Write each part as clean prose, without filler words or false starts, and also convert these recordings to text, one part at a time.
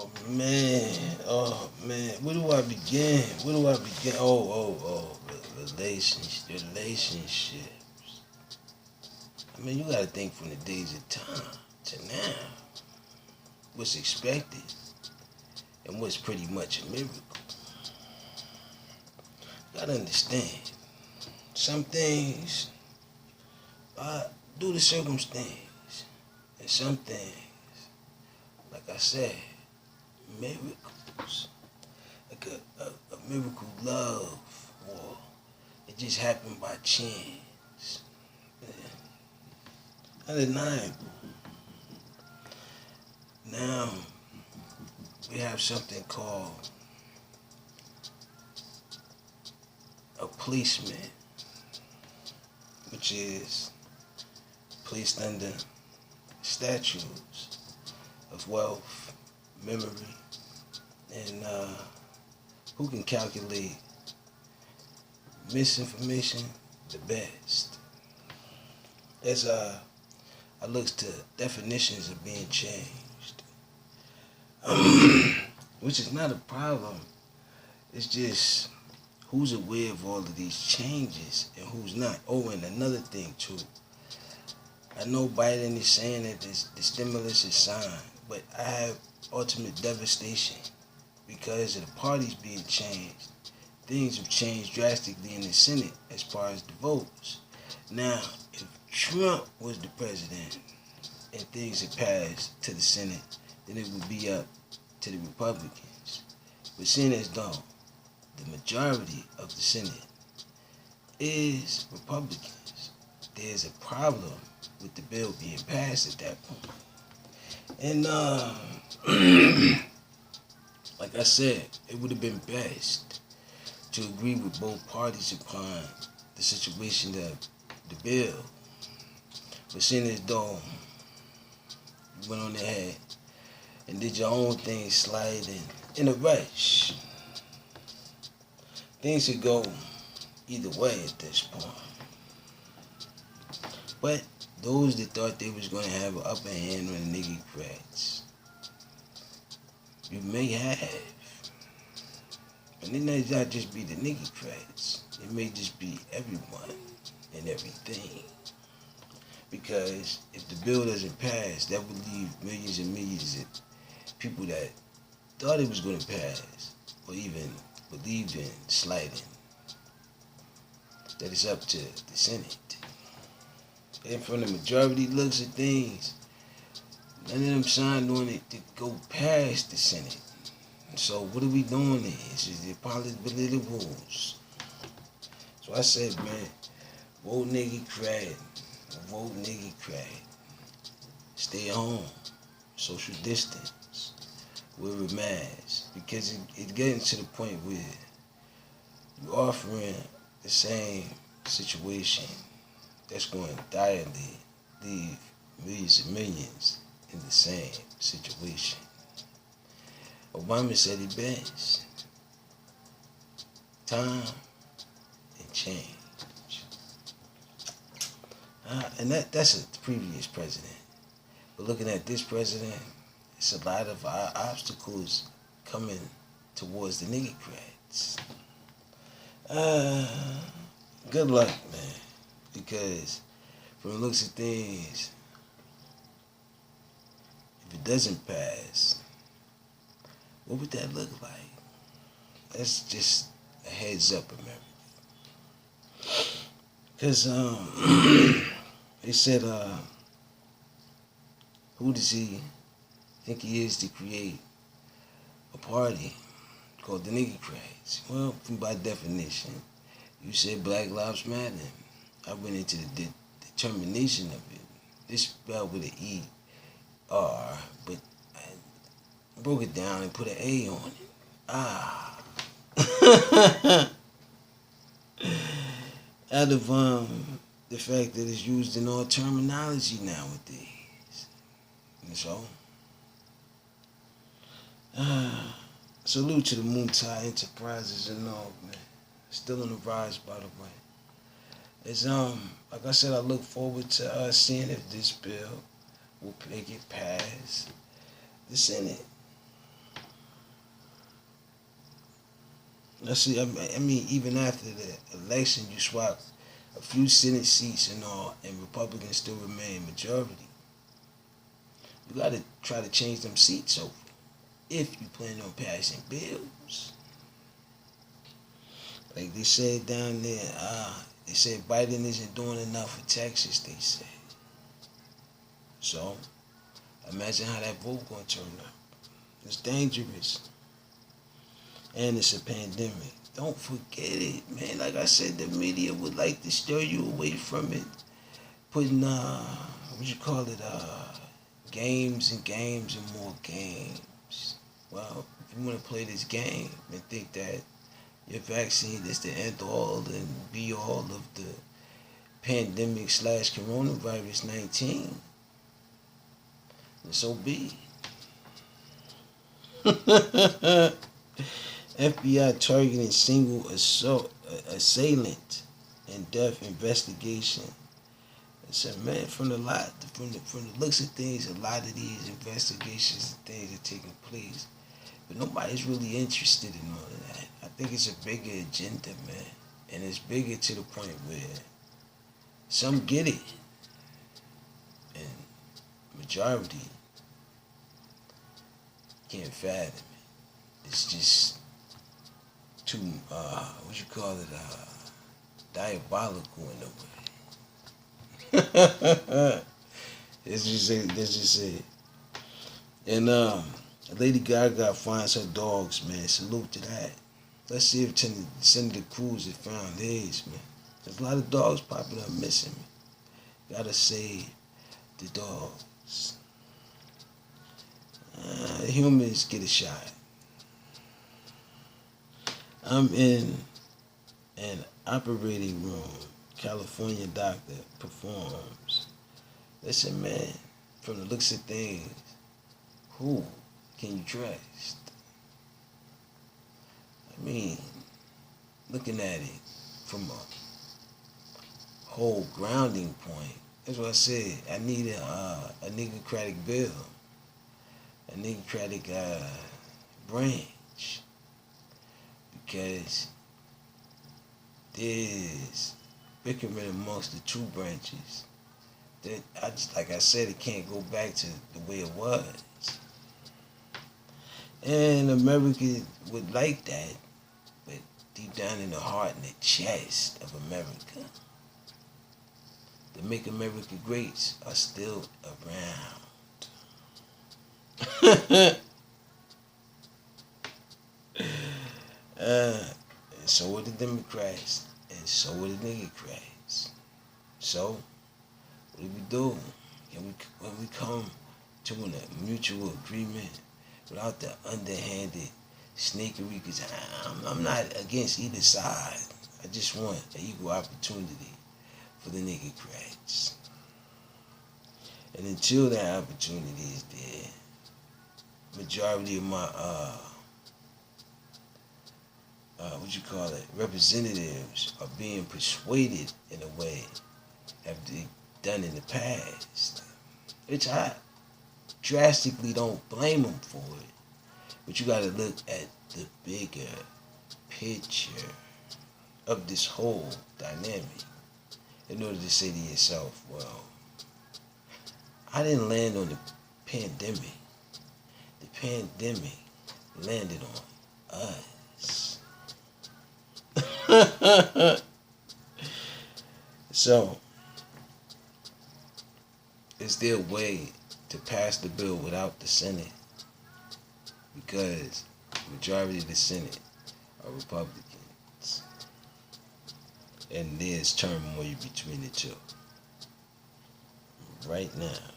Oh man, where do I begin? Where do I begin? Oh, relationship. I mean, you gotta think from the days of time to now. What's expected and what's pretty much a miracle. You gotta understand. Some things are due to circumstance, and some things, like I said, miracles. Like a miracle love, or it just happened by chance. Undeniable. Now we have something called a policeman, which is placed under statutes of wealth, memory, and who can calculate misinformation the best. As I look to definitions of being changed, which is not a problem. It's just who's aware of all of these changes and who's not. Oh, and another thing too. I know Biden is saying that the stimulus is signed, but I have ultimate devastation because of the parties being changed. Things have changed drastically in the Senate as far as the votes. Now, if Trump was the president and things had passed to the Senate, then it would be up to the Republicans. But seeing as though the majority of the Senate is Republicans, there's a problem with the bill being passed at that point. And like I said, it would have been best to agree with both parties upon the situation of the bill. But seeing as though you went on ahead and did your own thing sliding in a rush, things could go either way at this point. But those that thought they was going to have an upper hand on the nigga cracks, you may have. And it may not just be the nigga cracks. It may just be everyone and everything. Because if the bill doesn't pass, that would leave millions and millions of people that thought it was going to pass, or even believed in sliding, that it's up to the Senate. And from the majority looks at things, none of them signed on it to go past the Senate. So what are we doing there? It's just the political rules. So I said, man, vote nigga crack. Vote nigga crack. Stay at home. Social distance. Wear a mask. Because it's getting to the point where you're offering the same situation that's going to direly leave millions and millions in the same situation. Obama said it best. Time and change. And that's a previous president. But looking at this president, it's a lot of obstacles coming towards the nigga cracks. Good luck, man. Because from the looks of things, if it doesn't pass, what would that look like? That's just a heads up, America. Because they said, who does he think he is to create a party called the Nigga Cracks? Well, by definition, you said Black Lives Matter. I went into the determination of it. It's spelled with an E-R, but I broke it down and put an A on it. Out of the fact that it's used in all terminology nowadays. And so, salute to the Moontide Enterprises and all, man. Still on the rise, by the way. It's like I said, I look forward to seeing if this bill will make it past the Senate. I see. I mean, even after the election, you swap a few Senate seats and all, and Republicans still remain majority. You got to try to change them seats over if you plan on passing bills. Like they said down there, they said Biden isn't doing enough for Texas. They said so. Imagine how that vote gonna turn out. It's dangerous, and it's a pandemic. Don't forget it, man. Like I said, the media would like to steer you away from it, putting what you call it, games and games and more games. Well, if you want to play this game and think that your vaccine is the end all and be all of the pandemic / coronavirus 19, then so be. FBI targeting single assailant in death investigation. I said, man, from the looks of things, a lot of these investigations and things are taking place, but nobody's really interested in all of that. I think it's a bigger agenda, man, and it's bigger to the point where some get it, and majority can't fathom it. It's just too what you call it, diabolical in a way. Let's just say. And Lady Gaga finds her dogs, man. Salute to that. Let's see if Senator Cruz has found his, man. There's a lot of dogs popping up missing, man. Gotta save the dogs. Humans get a shot. I'm in an operating room. California doctor performs. Listen, man, from the looks of things, who can you trust? I mean, looking at it from a whole grounding point, that's what I said. I need a nigocratic bill, a nigocratic branch, because there's bickering amongst the two branches that like I said, it can't go back to the way it was. And America would like that, but deep down in the heart and the chest of America, the Make America Greats are still around. And so are the Democrats, and so are the niggercrats. So, what do we do? When we come to a mutual agreement without the underhanded snakery, because I'm not against either side. I just want an equal opportunity for the niggercrats. And until that opportunity is there, majority of my what you call it, representatives are being persuaded in a way have they done in the past. Which I drastically don't blame them for it. But you gotta look at the bigger picture of this whole dynamic in order to say to yourself, well, I didn't land on the pandemic. The pandemic landed on us. So, is there a way to pass the bill without the Senate? Because the majority of the Senate are Republicans. And there's turmoil between the two. Right now.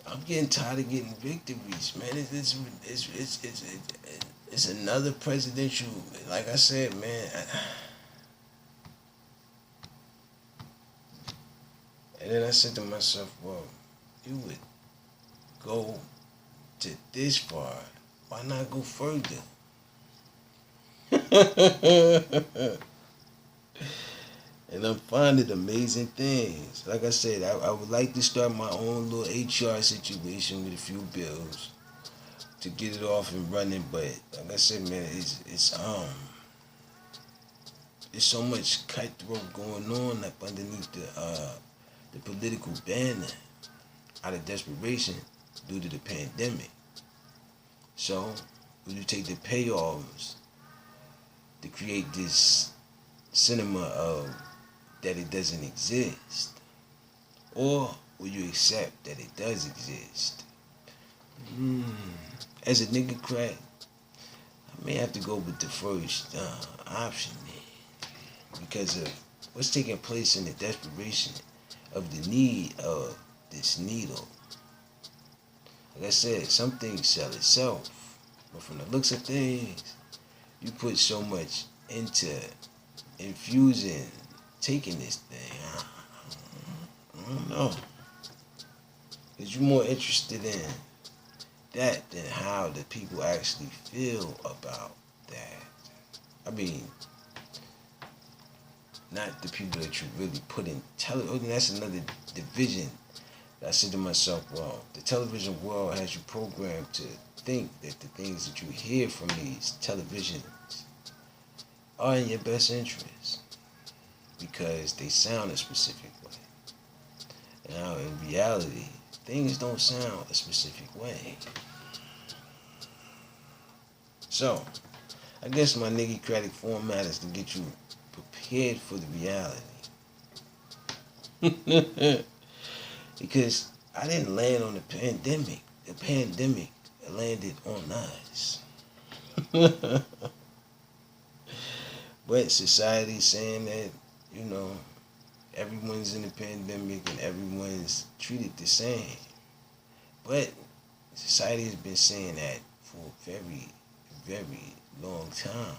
I'm getting tired of getting victories, man. It's another presidential. Like I said, man. And then I said to myself, well, you would go to this far. Why not go further? And I'm finding amazing things. Like I said, I would like to start my own little HR situation with a few bills. to get it off and running. But like I said, man, it's so much cutthroat going on up underneath the political banner out of desperation due to the pandemic. So when you take the payoffs to create this cinema of that it doesn't exist, or will you accept that it does exist? As a nigga crack, I may have to go with the first option, man, because of what's taking place in the desperation of the need of this needle. Like I said, some things sell itself, but from the looks of things, you put so much into infusing, taking this thing. I don't know. Because you're more interested in that than how the people actually feel about that. I mean, not the people that you really put in television. That's another division. I said to myself, well, the television world has you programmed to think that the things that you hear from these televisions are in your best interest because they sound a specific way. Now, in reality, things don't sound a specific way. So, I guess my niggy-cratic format is to get you prepared for the reality. Because I didn't land on the pandemic. The pandemic landed on us. But society's saying that, everyone's in the pandemic and everyone's treated the same. But society has been saying that for a very, very long time.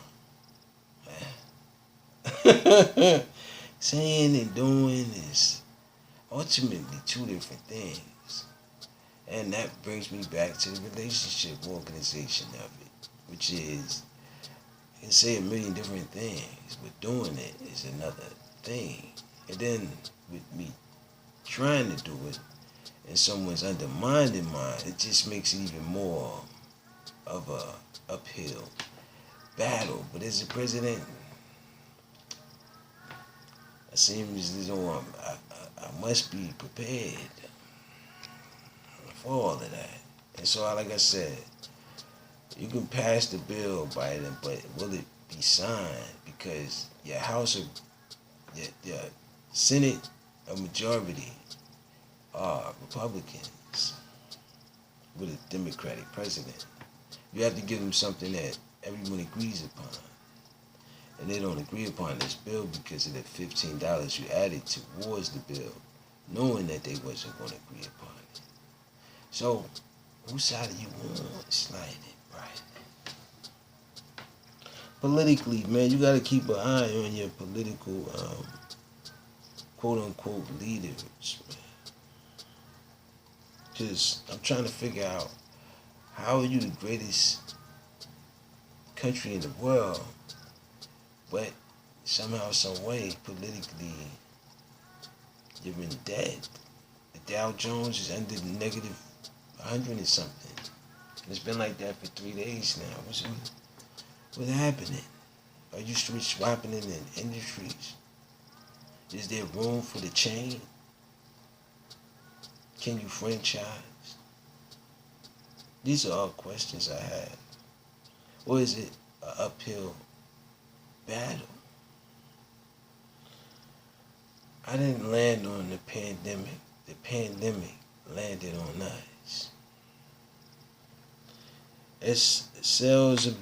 Saying and doing is ultimately two different things. And that brings me back to the relationship organization of it, which is, you can say a million different things, but doing it is another thing. And then with me trying to do it and someone's undermining mine, it just makes it even more of a uphill battle. But as a president, it seems as though I must be prepared for all of that. And so, like I said, you can pass the bill, Biden, but will it be signed? Because your House, your Senate, a majority are Republicans with a Democratic president. You have to give them something that everyone agrees upon. And they don't agree upon this bill because of the $15 you added towards the bill, knowing that they wasn't going to agree upon it. So, whose side are you on? Slide it, right? Politically, man, you got to keep an eye on your political, quote-unquote, leaders, man. Because I'm trying to figure out, how are you the greatest country in the world, but somehow, some way, politically, you're in debt? The Dow Jones is under negative 100 and something. And it's been like that for 3 days now. What's happening? Are you switch swapping in the industries? Is there room for the chain? Can you franchise? These are all questions I have. Or is it an uphill battle? I didn't land on the pandemic. The pandemic landed on us. As sales of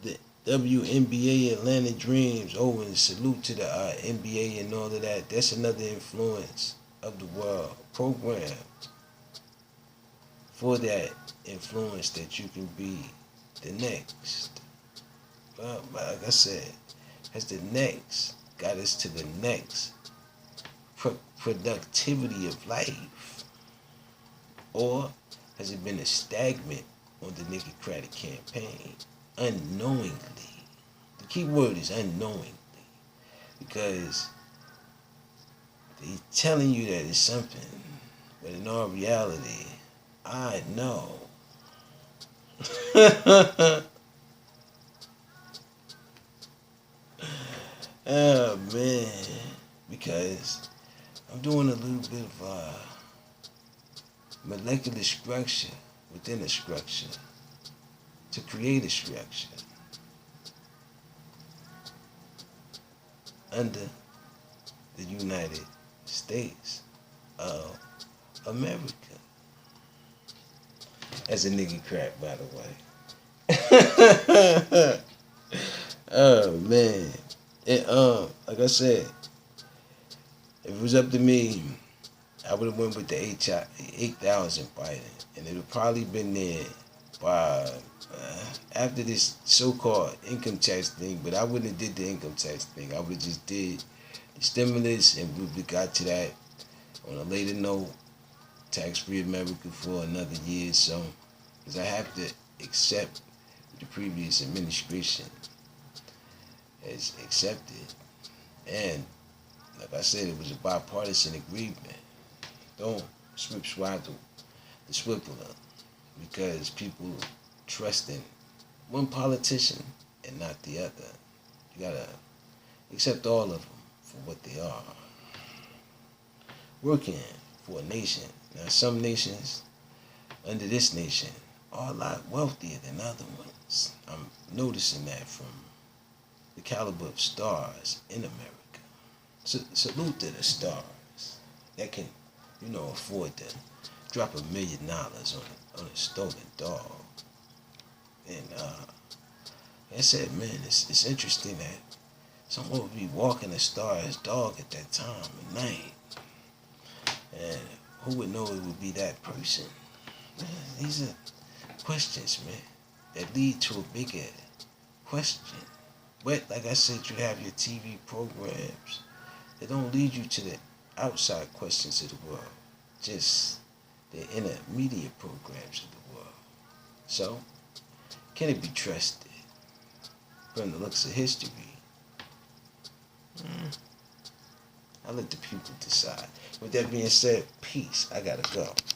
the WNBA Atlanta Dreams, and salute to the NBA and all of that. That's another influence of the world programmed for that influence that you can be the next. Well, like I said, has the next got us to the next productivity of life? Or has it been a stagnant on the Niggercratic campaign? Unknowingly. The key word is unknowingly. Because they're telling you that it's something, but in all reality, I know. Oh man, because I'm doing a little bit of molecular structure within a structure to create a structure under the United States of America. As a nigga crack, by the way. Oh man. And like I said, if it was up to me, I would have went with the 8,000 Biden, and it would probably been there by after this so-called income tax thing. But I wouldn't have did the income tax thing. I would have just did the stimulus, and we got to that on a later note. Tax-free America for another year, so because I have to accept the previous administration has accepted, and like I said, it was a bipartisan agreement. Don't swip swaddle the Switzerland because people trust in one politician and not the other. You gotta accept all of them for what they are. Working for a nation. Now, some nations under this nation are a lot wealthier than other ones. I'm noticing that from the caliber of stars in America. Salute to the stars that can, afford to drop $1 million on a stolen dog. And like I said, man, it's interesting that someone would be walking a star's dog at that time of night. And who would know it would be that person? Man, these are questions, man, that lead to a bigger question. But like I said, you have your TV programs that don't lead you to the outside questions of the world, just the inner media programs of the world. So, can it be trusted? From the looks of history, I let the people decide. With that being said, peace. I gotta go.